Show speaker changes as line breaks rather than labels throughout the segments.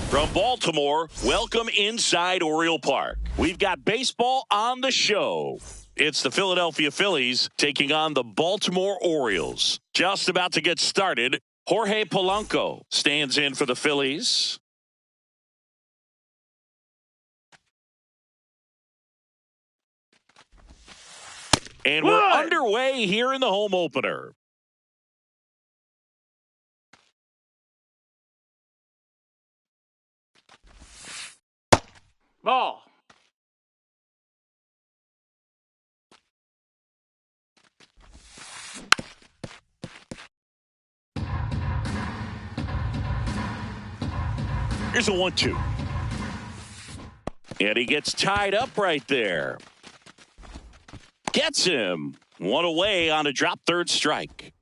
From Baltimore, welcome inside Oriole Park. We've got baseball on the show. It's the Philadelphia Phillies taking on the Baltimore Orioles. Just about to get started. Jorge Polanco stands in for the Phillies. And we're underway here in the home opener.
Ball.
Here's a 1-2. And he gets tied up right there. Gets him. One away on a drop, third strike.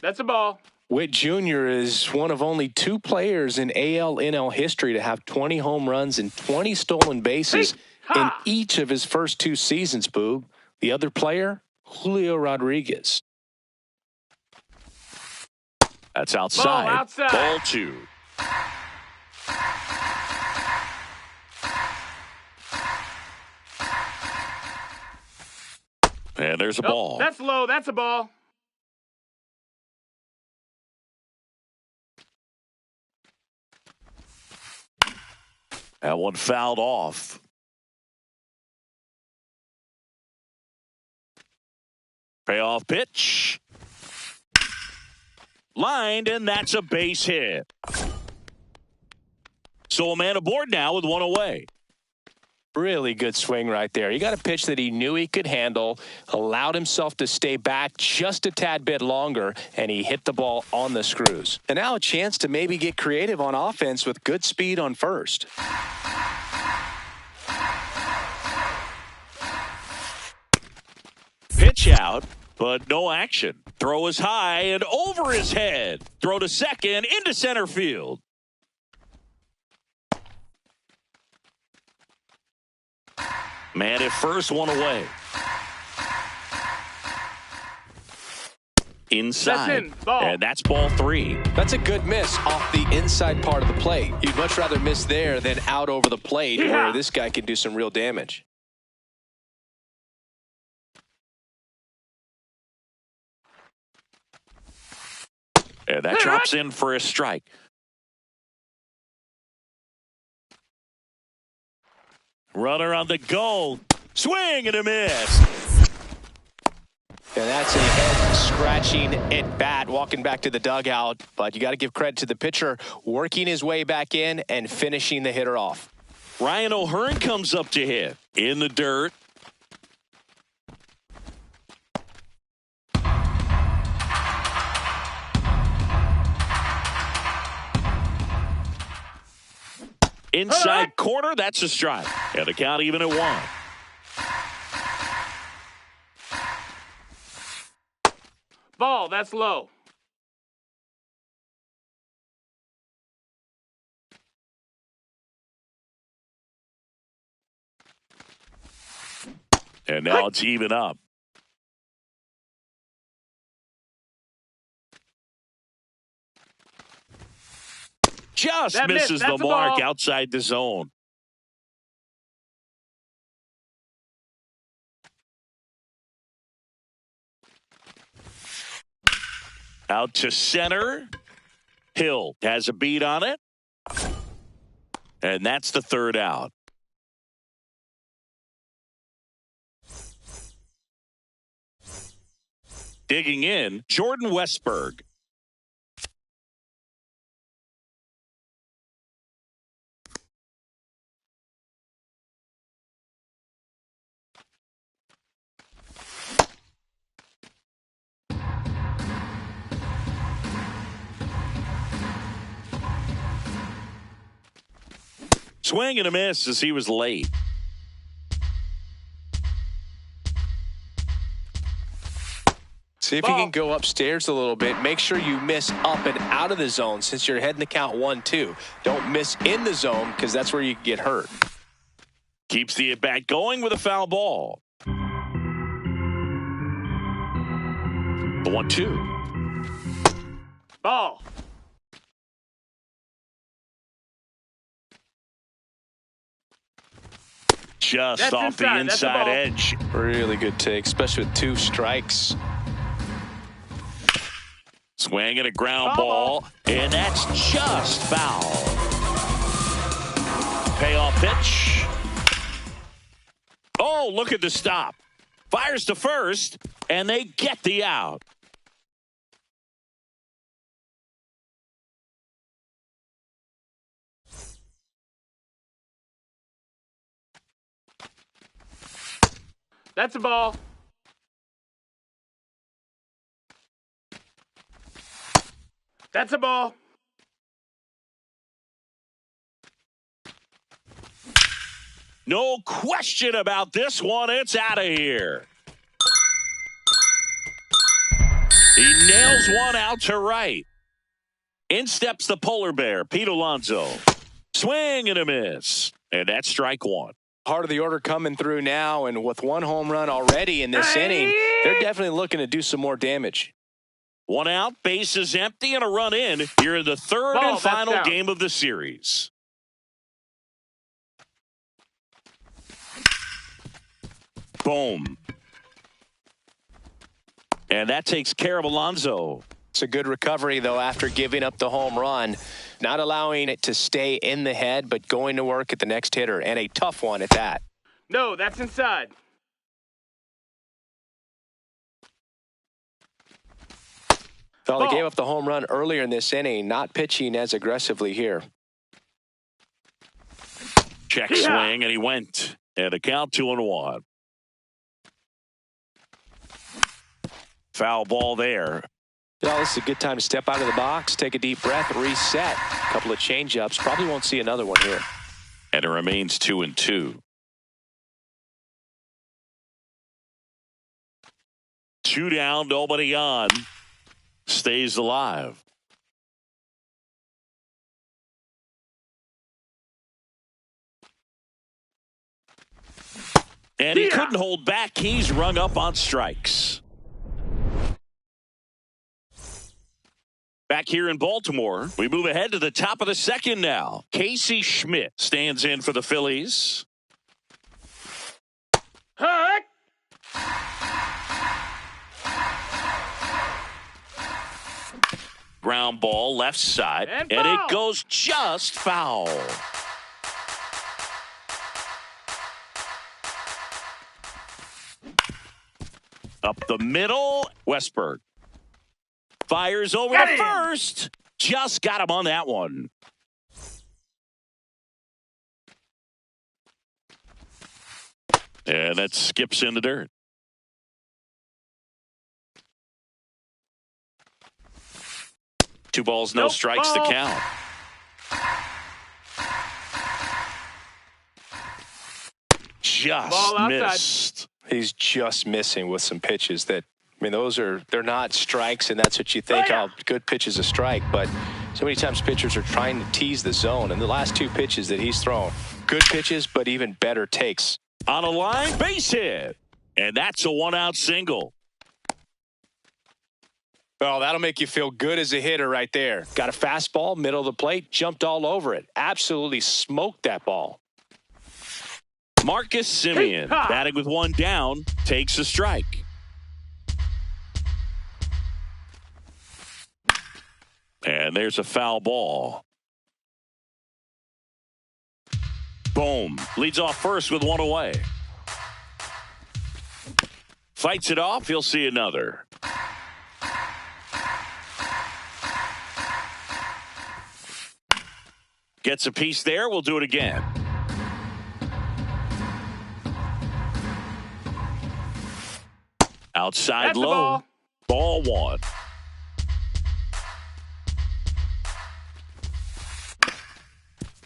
That's a ball.
Witt Jr. is one of only two players in AL/NL history to have 20 home runs and 20 stolen bases in each of his first two seasons, Boog. The other player, Julio Rodriguez.
That's outside.
Ball outside.
Ball 2. And there's a ball.
That's low. That's a ball.
That one fouled off. Payoff pitch. Lined, and that's a base hit. So a man aboard now with one away.
Really good swing right there. He got a pitch that he knew he could handle, allowed himself to stay back just a tad bit longer, and he hit the ball on the screws. And now a chance to maybe get creative on offense with good speed on first.
Pitch out, but no action. Throw is high and over his head. Throw to second, into center field. Man at first, one away. Inside.
That's in. Ball.
And that's ball 3.
That's a good miss off the inside part of the plate. You'd much rather miss there than out over the plate where this guy can do some real damage.
And that drops in for a strike. Runner on the go. Swing and a miss.
And that's a head-scratching at bat, walking back to the dugout. But you got to give credit to the pitcher, working his way back in and finishing the hitter off.
Ryan O'Hearn comes up to hit. In the dirt. Inside corner, that's a strike. And the count even at 1.
Ball. That's low.
And now it's even up. Just
that
misses the
the
mark
ball.
outside the zone. Out to center. Hill has a beat on it. And that's the third out. Digging in, Jordan Westburg. Swing and a miss as he was late.
See if you can go upstairs a little bit. Make sure you miss up and out of the zone since you're heading to count 1-2. Don't miss in the zone because that's where you can get hurt.
Keeps the at-bat going with a foul ball. The 1-2.
Ball.
Just
That's
off the
inside. That's a
inside
ball.
edge.
Really good take, especially with 2 strikes.
Swing and a ground
Ball.
ball, and that's just foul. Payoff pitch. Oh, look at the stop. Fires to first, and they get the out.
That's a ball. That's a ball.
No question about this one. It's out of here. He nails one out to right. In steps the polar bear, Pete Alonso. Swing and a miss. And that's strike one.
Heart of the order coming through now, and with 1 home run already in this inning, they're definitely looking to do some more damage.
1 out, bases empty, and a run in. You're in the third
Ball,
and
that's
final
down.
game of the series. Boom. And that takes care of Alonso.
It's a good recovery, though, after giving up the home run. Not allowing it to stay in the head, but going to work at the next hitter, and a tough one at that.
No, that's inside.
Well, they
Ball.
gave up the home run earlier in this inning, not pitching as aggressively here.
Check
Yeah.
swing, and he went. And a count 2-1. Foul ball there.
This is a good time to step out of the box, take a deep breath, reset. A couple of changeups. Probably won't see another one here.
And it remains 2-2. 2 down, nobody on. Stays alive. And he couldn't hold back. He's rung up on strikes. Back here in Baltimore, we move ahead to the top of the second now. Casey Schmidt stands in for the Phillies.
Heck!
Ground ball left side,
And
and it
foul.
goes just foul. Up the middle, Westberg. Fires over
Got
to
him.
first. Just got him on that one. And that skips in the dirt. Two balls, no
Nope,
strikes
ball.
to count. Just
Ball outside.
missed.
He's just missing with some pitches that, they're not strikes, and that's what you think,
Oh, yeah.
good pitch is a strike. But so many times pitchers are trying to tease the zone, and the last 2 pitches that he's thrown, good pitches, but even better takes.
On a line, base hit. And that's a 1-out single.
Oh, that'll make you feel good as a hitter right there. Got a fastball, middle of the plate, jumped all over it. Absolutely smoked that ball.
Marcus Simeon,
Hey-ha.
batting with 1 down, takes a strike. And there's a foul ball. Boom. Leads off first with 1 away. Fights it off. He'll see another. Gets a piece there. We'll do it again. Outside
That's the
low.
ball.
Ball 1.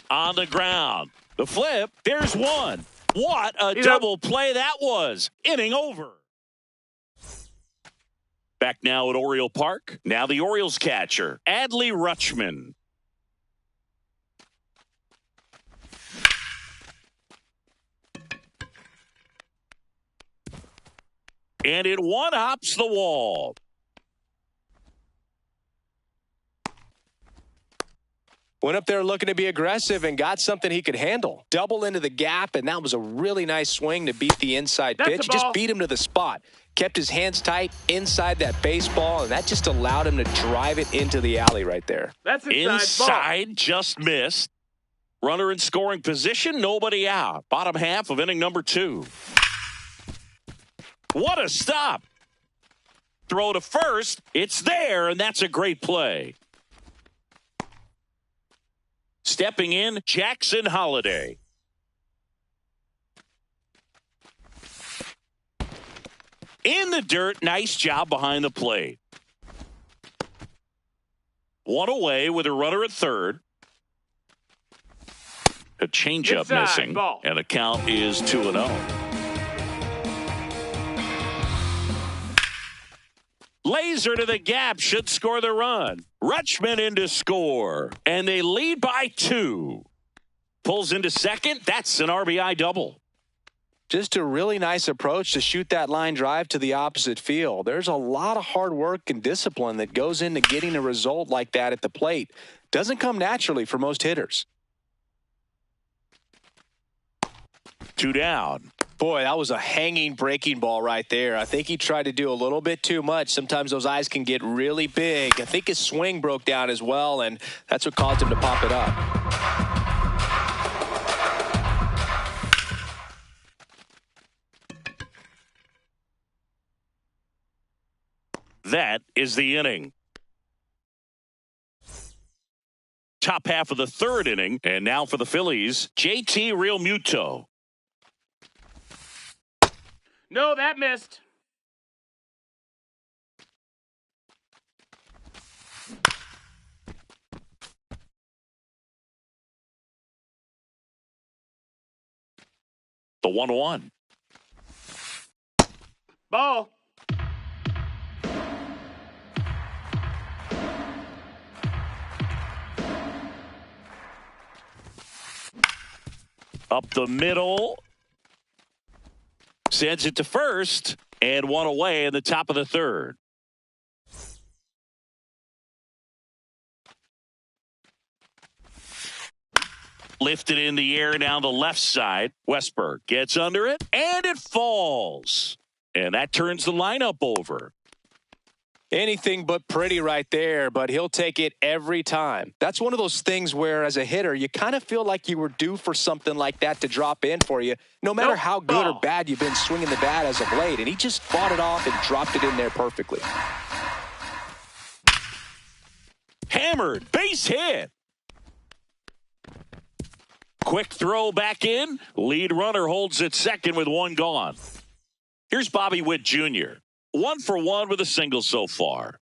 On the ground. The flip. There's 1. What a
He's up.
double play that was. Inning over. Back now at Oriole Park. Now the Orioles catcher, Adley Rutschman. And it one-hops the wall.
Went up there looking to be aggressive and got something he could handle. Double into the gap, and that was a really nice swing to beat the inside pitch. Just beat him to the spot. Kept his hands tight inside that baseball, and that just allowed him to drive it into the alley right there.
That's
inside, just missed. Runner in scoring position, nobody out. Bottom half of inning number 2. What a stop. Throw to first. It's there, and that's a great play. Stepping in, Jackson Holliday. In the dirt, nice job behind the plate. One away with a runner at third. A changeup missing, and the count is 2-0. Laser to the gap should score the run. Rutschman in to score, and they lead by 2. Pulls into second. That's an RBI double.
Just a really nice approach to shoot that line drive to the opposite field. There's a lot of hard work and discipline that goes into getting a result like that at the plate. Doesn't come naturally for most hitters.
2 down.
Boy, that was a hanging breaking ball right there. I think he tried to do a little bit too much. Sometimes those eyes can get really big. I think his swing broke down as well, and that's what caused him to pop it up.
That is the inning. Top half of the third inning, and now for the Phillies, JT Realmuto.
No, that missed.
The 1-1.
Ball.
Up the middle. Sends it to first, and one away in the top of the third. Lifted in the air down the left side. Westberg gets under it, and it falls. And that turns the lineup over.
Anything but pretty right there, but he'll take it every time. That's one of those things where, as a hitter, you kind of feel like you were due for something like that to drop in for you, no matter how good or bad you've been swinging the bat as of late. And he just fought it off and dropped it in there perfectly.
Hammered, base hit. Quick throw back in. Lead runner holds at second with one gone. Here's Bobby Witt Jr. 1 for 1 with a single so far.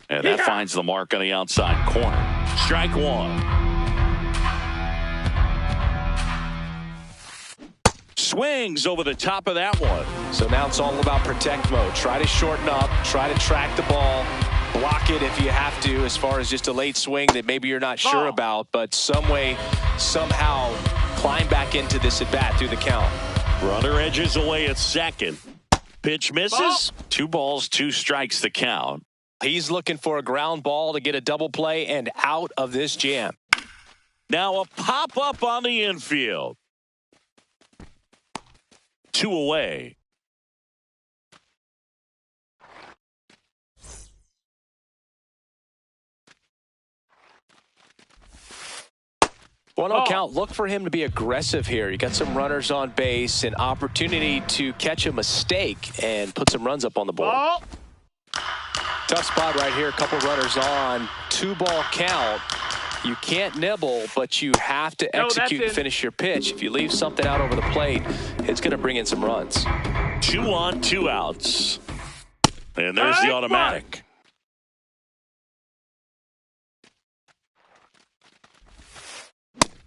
And that finds the mark on the outside corner. Strike 1. Swings over the top of that one.
So now it's all about protect mode. Try to shorten up, try to track the ball, block it if you have to, as far as just a late swing that maybe you're not sure about, but some way, somehow climb back into this at bat through the count.
Runner edges away at second. Pitch misses. 2 balls, 2 strikes the count.
He's looking for a ground ball to get a double play and out of this jam.
Now a pop-up on the infield. 2 away.
One on count. Look for him to be aggressive here. You got some runners on base, an opportunity to catch a mistake and put some runs up on the board. Tough spot right here. A couple runners on. 2-ball count. You can't nibble, but you have to execute and finish your pitch. If you leave something out over the plate, it's going to bring in some runs.
2 on, 2 outs. And there's the automatic.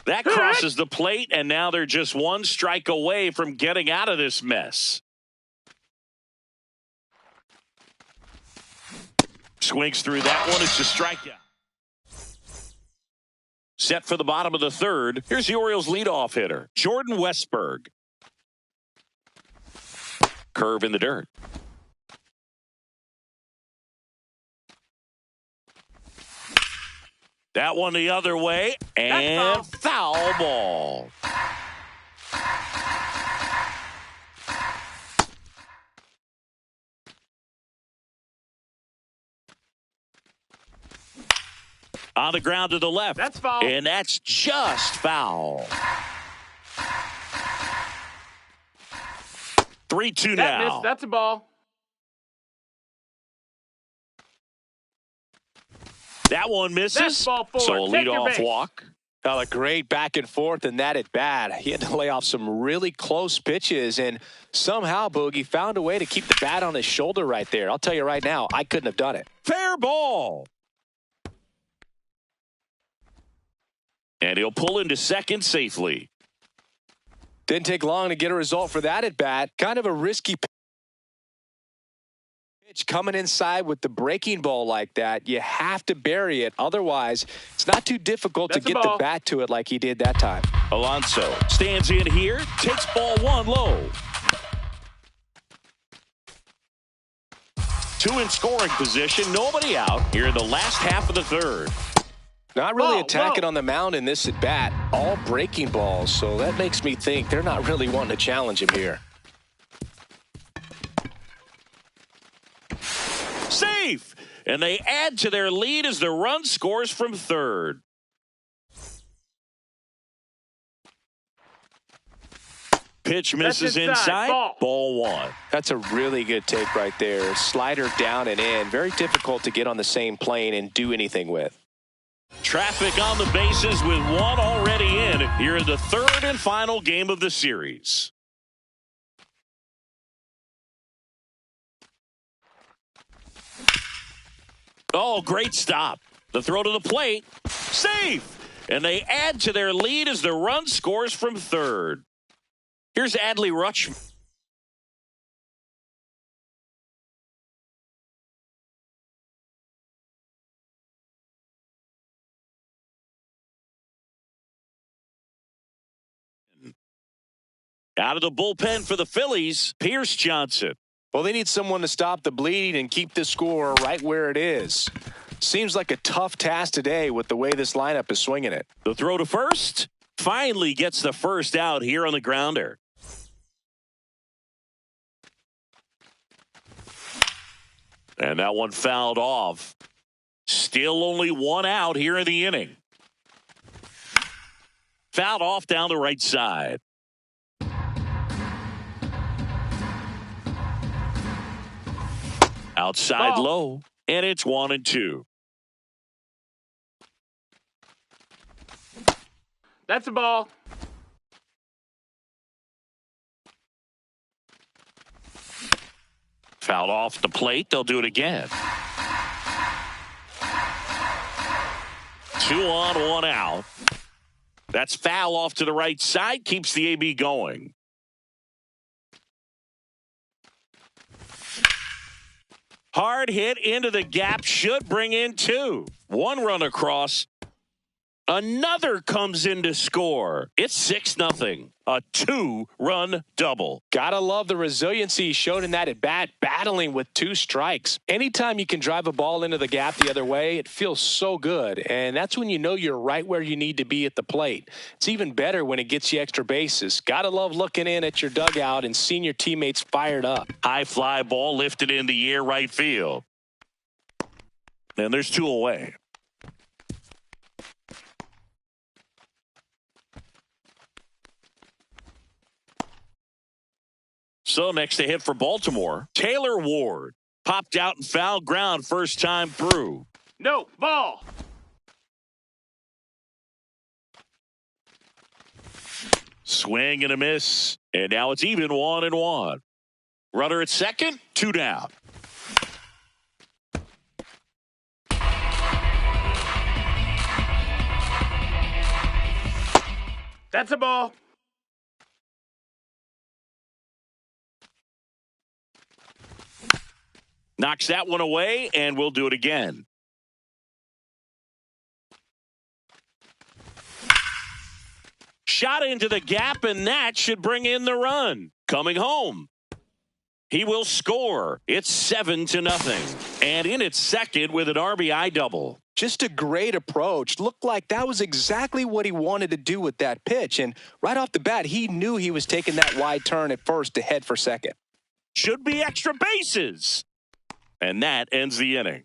That crosses the plate, and now they're just 1 strike away from getting out of this mess. Swings through that one. It's a strikeout. Set for the bottom of the third. Here's the Orioles' leadoff hitter, Jordan Westberg. Curve in the dirt. That one the other way, and foul ball. On the ground to the left.
That's foul.
And that's just foul. 3-2 now.
That's a ball.
That one misses.
That's ball forward.
So a
Take your
leadoff
base.
walk.
Well, a great back and forth, and that at bat. He had to lay off some really close pitches, and somehow Boogie found a way to keep the bat on his shoulder right there. I'll tell you right now, I couldn't have done it.
Fair ball. And he'll pull into second safely.
Didn't take long to get a result for that at bat. Kind of a risky pitch coming inside with the breaking ball like that. You have to bury it. Otherwise, it's not too difficult to get the bat to it like he did that time.
Alonso stands in here, takes ball one low. 2 in scoring position, nobody out here in the last half of the third.
Not really attacking on the mound in this at bat. All breaking balls, so that makes me think they're not really wanting to challenge him here.
Safe! And they add to their lead as the run scores from third. Pitch misses inside. Ball one.
That's a really good take right there. Slider down and in. Very difficult to get on the same plane and do anything with.
Traffic on the bases with one already in here in the third and final game of the series. Oh, great stop. The throw to the plate. Safe. And they add to their lead as the run scores from third. Here's Adley Rutschman. Out of the bullpen for the Phillies, Pierce Johnson.
Well, they need someone to stop the bleeding and keep the score right where it is. Seems like a tough task today with the way this lineup is swinging it.
The throw to first finally gets the first out here on the grounder. And that one fouled off. Still only one out here in the inning. Fouled off down the right side. Outside low, and it's 1-2.
That's a ball.
Fouled off the plate. They'll do it again. 2 on, 1 out. That's foul off to the right side. Keeps the AB going. Hard hit into the gap. Should bring in 2. 1 run across. Another comes in to score. It's 6-0. A 2-run double.
Gotta love the resiliency shown in that at bat, battling with 2 strikes. Anytime you can drive a ball into the gap the other way, it feels so good. And that's when you know you're right where you need to be at the plate. It's even better when it gets you extra bases. Gotta love looking in at your dugout and seeing your teammates fired up.
High fly ball lifted in the air right field. And there's 2 away. So next to hit for Baltimore, Taylor Ward popped out and foul ground first time through.
No, ball.
Swing and a miss. And now it's even 1-1. Runner at second, 2 down.
That's a ball.
Knocks that one away, and we'll do it again. Shot into the gap, and that should bring in the run. Coming home. He will score. It's 7-0. And in at second with an RBI double.
Just a great approach. Looked like that was exactly what he wanted to do with that pitch. And right off the bat, he knew he was taking that wide turn at first to head for second.
Should be extra bases. And that ends the inning.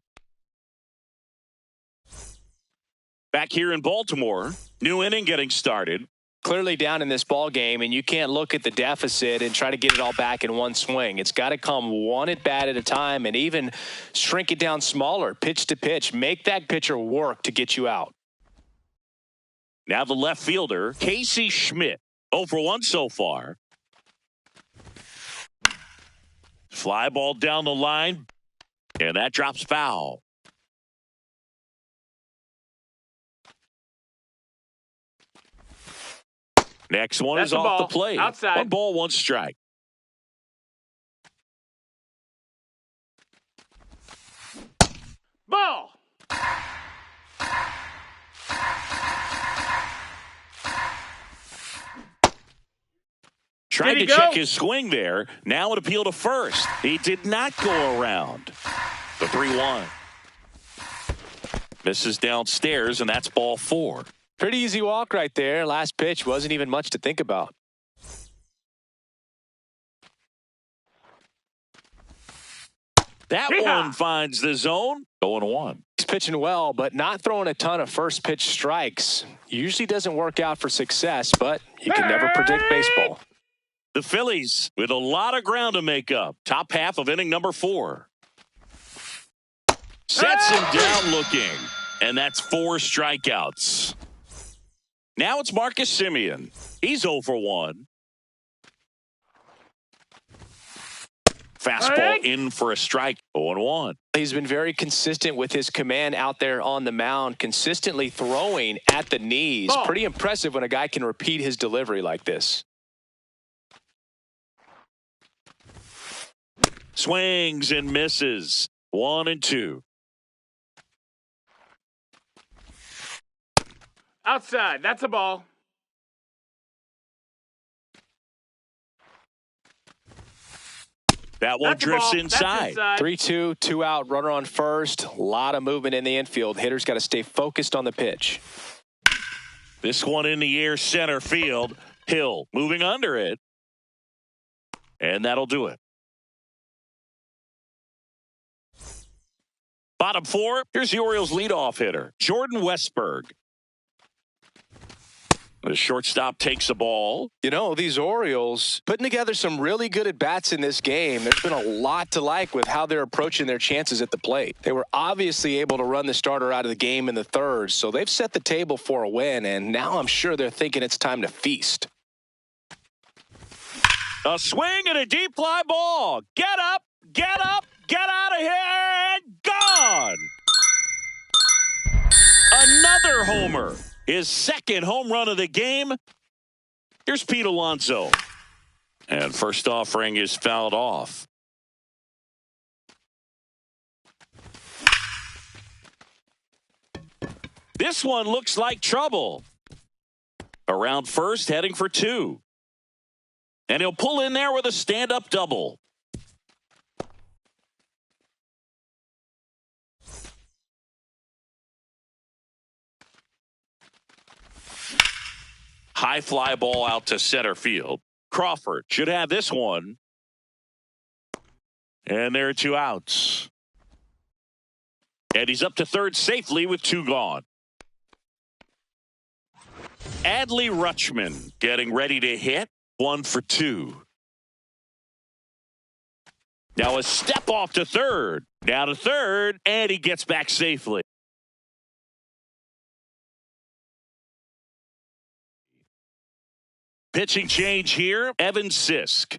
Back here in Baltimore, new inning getting started.
Clearly down in this ball game, and you can't look at the deficit and try to get it all back in one swing. It's got to come one at bat at a time, and even shrink it down smaller, pitch to pitch. Make that pitcher work to get you out.
Now the left fielder, Casey Schmidt, 0 for 1 so far. Fly ball down the line, and that drops foul. Next one is off the plate.
Outside.
1 ball, 1 strike.
Ball.
Trying to check his swing there. Now an appeal to first. He did not go around. The 3-1. Misses downstairs, and that's ball 4.
Pretty easy walk right there. Last pitch wasn't even much to think about.
That one finds the zone. 0-1.
He's pitching well, but not throwing a ton of first pitch strikes. Usually doesn't work out for success, but you can never predict baseball.
The Phillies with a lot of ground to make up. Top half of inning number 4. Sets him down looking, and that's 4 strikeouts. Now it's Marcus Semien. He's 0 for 1. Fastball in for a strike. 0-1.
He's been very consistent with his command out there on the mound, consistently throwing at the knees.
Ball.
Pretty impressive when a guy can repeat his delivery like this.
Swings and misses. 1-2.
Outside. That's a ball.
That one drifts inside.
3-2, 2 out, runner on first. A lot of movement in the infield. Hitter's got to stay focused on the pitch.
This one in the air, center field. Hill moving under it. And that'll do it. Bottom 4, here's the Orioles' leadoff hitter, Jordan Westburg. The shortstop takes the ball.
You know, these Orioles putting together some really good at-bats in this game. There's been a lot to like with how they're approaching their chances at the plate. They were obviously able to run the starter out of the game in the third, so they've set the table for a win, and now I'm sure they're thinking it's time to feast.
A swing and a deep fly ball. Get up, get out of here, and gone. Another homer. His second home run of the game. Here's Pete Alonso. And first offering is fouled off. This one looks like trouble. Around first, heading for 2. And he'll pull in there with a stand-up double. High fly ball out to center field. Crawford should have this one. And there are 2 outs. And he's up to third safely with 2 gone. Adley Rutschman getting ready to hit. 1 for 2. Now a step off to third. Now to third, and he gets back safely. Pitching change here, Evan Sisk.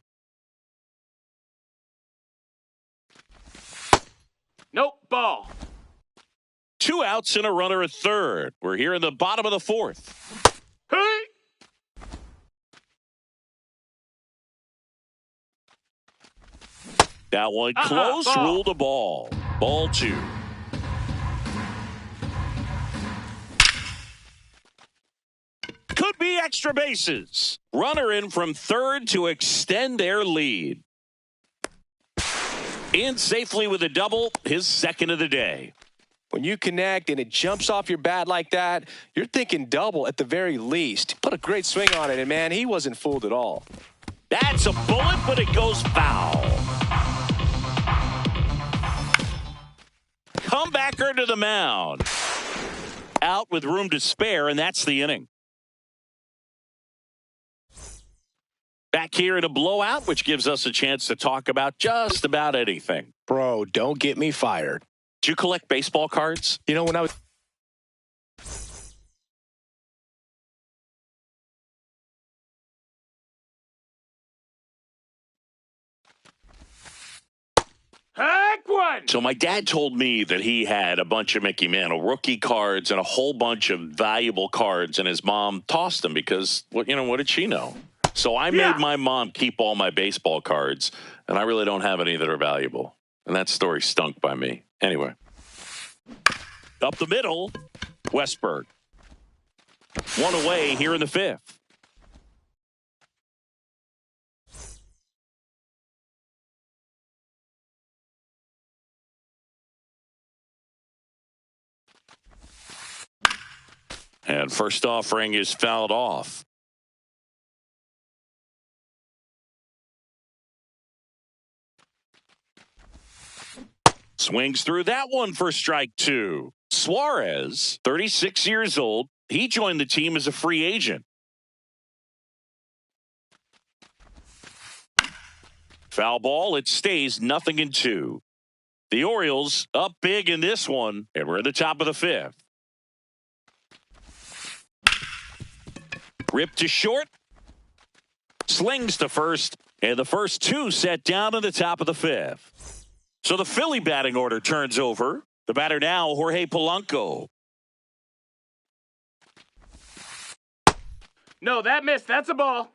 Nope, ball.
2 outs and a runner at third. We're here in the bottom of the 4th.
Hey!
That one close, ruled a ball. Ball 2. Could be extra bases. Runner in from third to extend their lead. In safely with a double, his second of the day.
When you connect and it jumps off your bat like that, you're thinking double at the very least. Put a great swing on it, and, man, he wasn't fooled at all.
That's a bullet, but it goes foul. Comebacker to the mound. Out with room to spare, and that's the inning. Back here in a blowout, which gives us a chance to talk about just about anything.
Bro, don't get me fired.
Do you collect baseball cards?
You know, when I was...
Heck one!
So my dad told me that he had a bunch of Mickey Mantle rookie cards and a whole bunch of valuable cards, and his mom tossed them because, what did she know? So I made my mom keep all my baseball cards, and I really don't have any that are valuable. And that story stunk by me. Anyway. Up the middle, Westburg. One away here in the fifth. And first offering is fouled off. Swings through that one for strike two. Suarez, 36 years old. He joined the team as a free agent. Foul ball. It stays 0-2. The Orioles up big in this one, and we're at the top of the fifth. Ripped to short. Slings to first, and the first two set down in the top of the fifth. So the Philly batting order turns over. The batter now, Jorge Polanco.
No, that missed. That's a ball.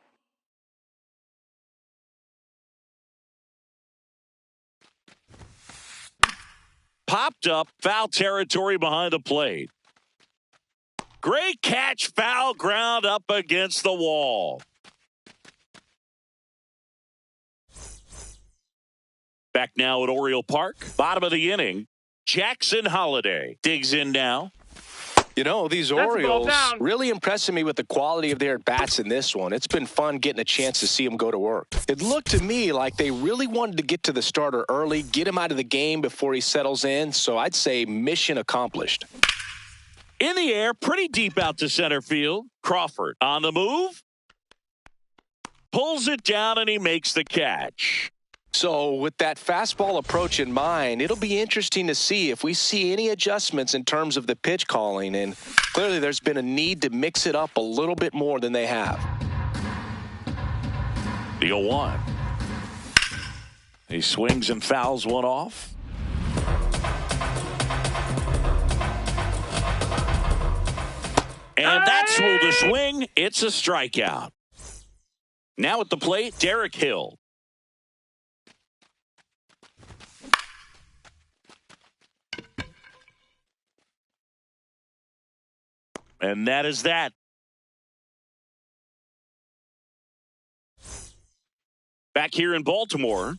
Popped up, foul territory behind the plate. Great catch, foul ground up against the wall. Back now at Oriole Park, bottom of the inning. Jackson Holiday digs in now.
You know, these Orioles really impressing me with the quality of their at-bats in this one. It's been fun getting a chance to see them go to work. It looked to me like they really wanted to get to the starter early, get him out of the game before he settles in, so I'd say mission accomplished.
In the air, pretty deep out to center field. Crawford on the move. Pulls it down, and he makes the catch.
So with that fastball approach in mind, it'll be interesting to see if we see any adjustments in terms of the pitch calling. And clearly there's been a need to mix it up a little bit more than they have.
The 0-1. He swings and fouls one off. And that's ruled a swing. It's a strikeout. Now at the plate, Derek Hill. And that is that. Back here in Baltimore.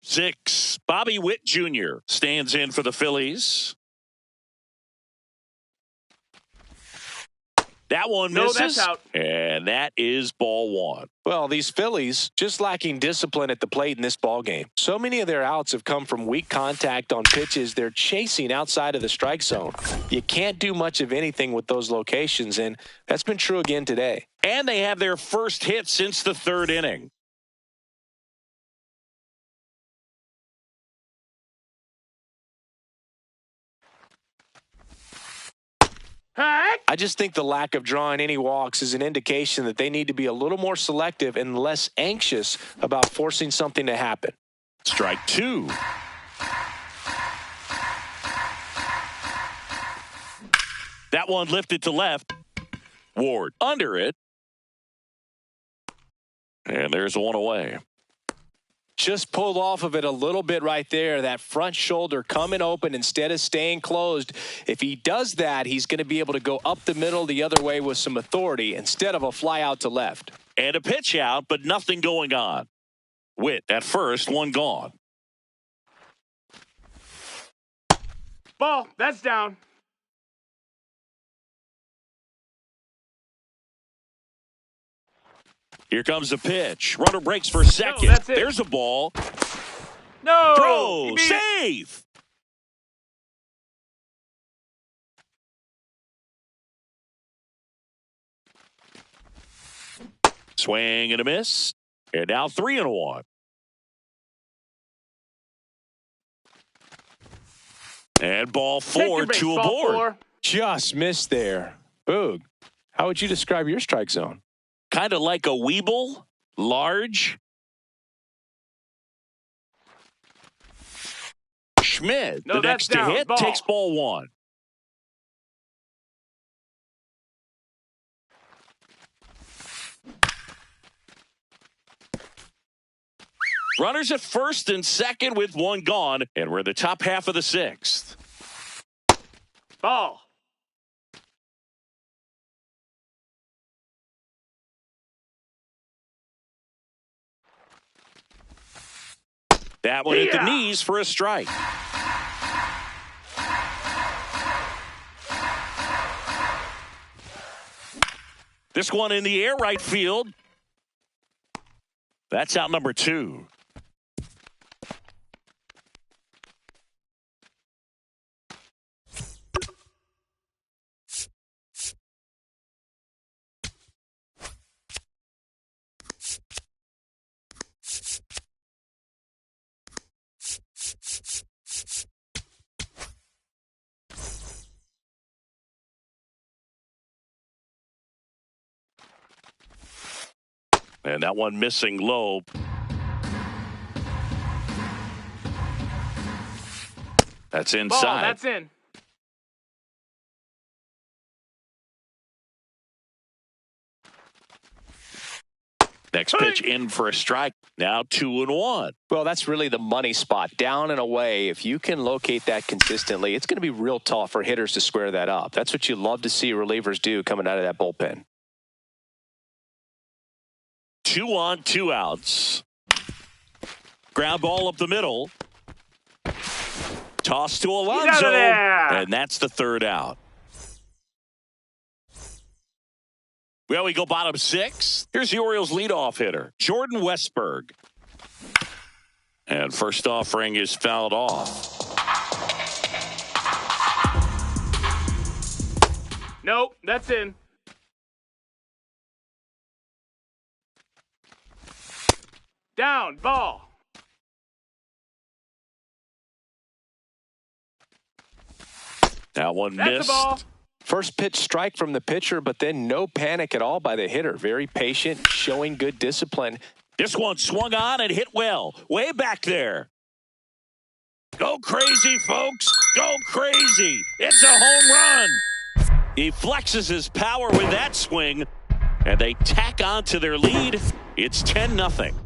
Six. Bobby Witt Jr. stands in for the Phillies. That one misses.
No, that's out.
And that is ball one.
Well, these Phillies just lacking discipline at the plate in this ball game. So many of their outs have come from weak contact on pitches they're chasing outside of the strike zone. You can't do much of anything with those locations, and that's been true again today.
And they have their first hit since the third inning.
I just think the lack of drawing any walks is an indication that they need to be a little more selective and less anxious about forcing something to happen.
Strike two. That one lifted to left. Ward under it. And there's one away.
Just pulled off of it a little bit right there. That front shoulder coming open instead of staying closed. If he does that, he's going to be able to go up the middle the other way with some authority instead of a fly out to left.
And a pitch out, but nothing going on. Witt at first, one gone.
Ball, that's down.
Here comes the pitch. Runner breaks for second.
No, that's it.
There's a ball.
No!
Throw! Save! Swing and a miss. And now 3-1. And ball four to a board.
Just missed there. Boog, how would you describe your strike zone?
Kind of like a Weeble, large. Schmidt, the next to hit, takes ball one. Runners at first and second with one gone, and we're in the top half of the sixth.
Ball.
That one hit the knees for a strike. This one in the air right field. That's out number 2. And that one missing low. That's inside.
Ball, that's in.
Next pitch in for a strike. Now 2-1.
Well, that's really the money spot. Down and away. If you can locate that consistently, it's going to be real tough for hitters to square that up. That's what you love to see relievers do coming out of that bullpen.
2 on, 2 outs. Ground ball up the middle. Toss to Alonso. And that's the third out. Well, we go bottom 6. Here's the Orioles' leadoff hitter, Jordan Westburg. And first offering is fouled off.
Nope, that's in. Down, ball.
That one
That's
missed.
A ball.
First pitch strike from the pitcher, but then no panic at all by the hitter. Very patient, showing good discipline.
This one swung on and hit well. Way back there. Go crazy, folks. Go crazy. It's a home run. He flexes his power with that swing, and they tack on to their lead. It's 10-0.